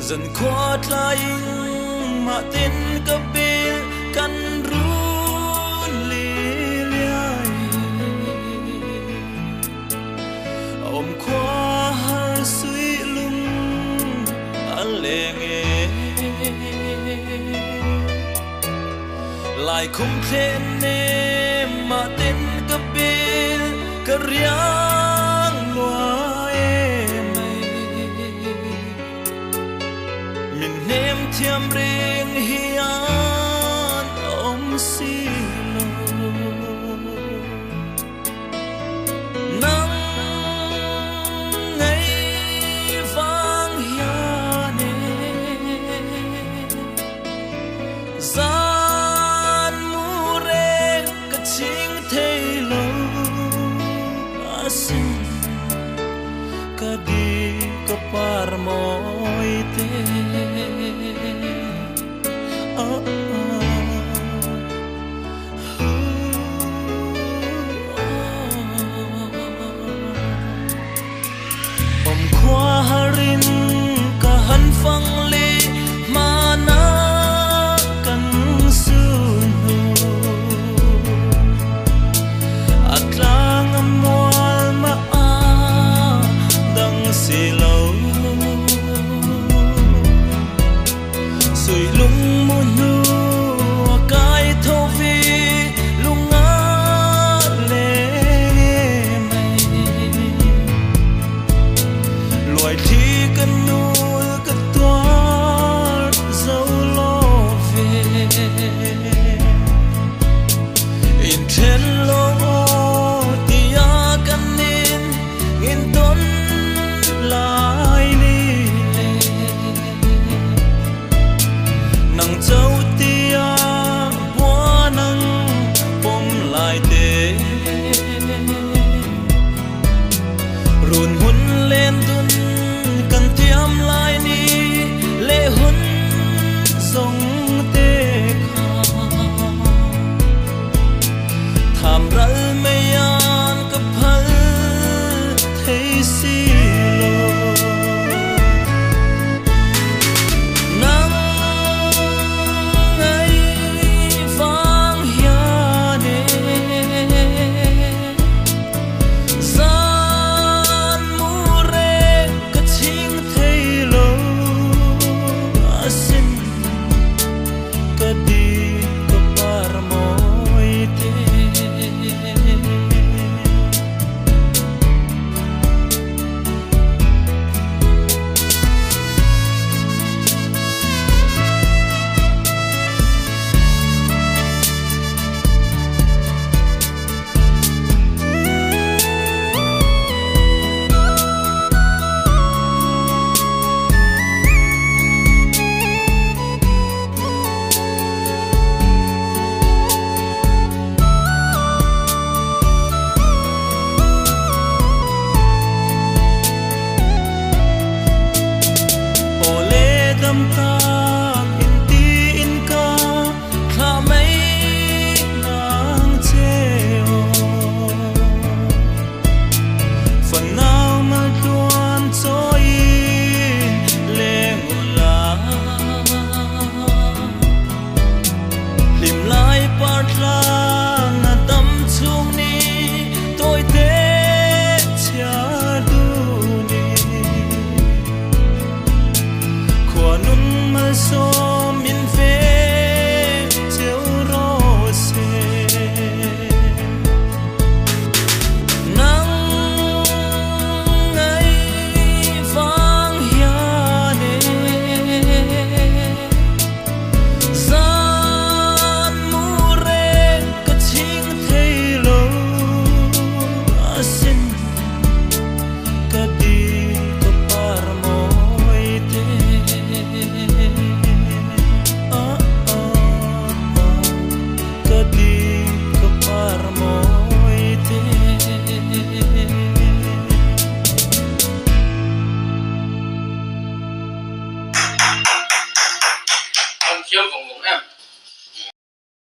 dần qua lại mà tên cấp bên căn run lì lái ôm qua har suy lung an lệ nghe lại không thể nên mà tên cấp bên cái riang loa em mình ném thiam riêng hiền ông xì lô nắng ngày vang hiền gian mu re cái chính thế lâu asin cái đi cái par môi te om qua harin ka han phang le mana kan sunu atlang amwal ma a dang silaw sui lung mu nu kai tho vi lunga le mai loài thi cần nuôi cái toan dấu lo về in trên lô tia cần nên in tôn lại đi nắng châu tia hoa nắng bom lại để run hun lên tuân cần tiêm lại ni lệ hun sông tê kha tham ral mây an cấp hal thấy xì lô nắng ngày vang hiền gian mu re cái chính thấy lâu asin cái đi cái par môi te dam ta in ti in ka kha mai nang cheo phần nào mà tuan trôi lệ ngula lim lai part lang na tâm chung ni tôi te cha du ni nun mal so min ve cheu ro se nang ngày vang hiền gian mu re cái chính thấy lâu asin cái đi cái par môi te Không chiếu cùng em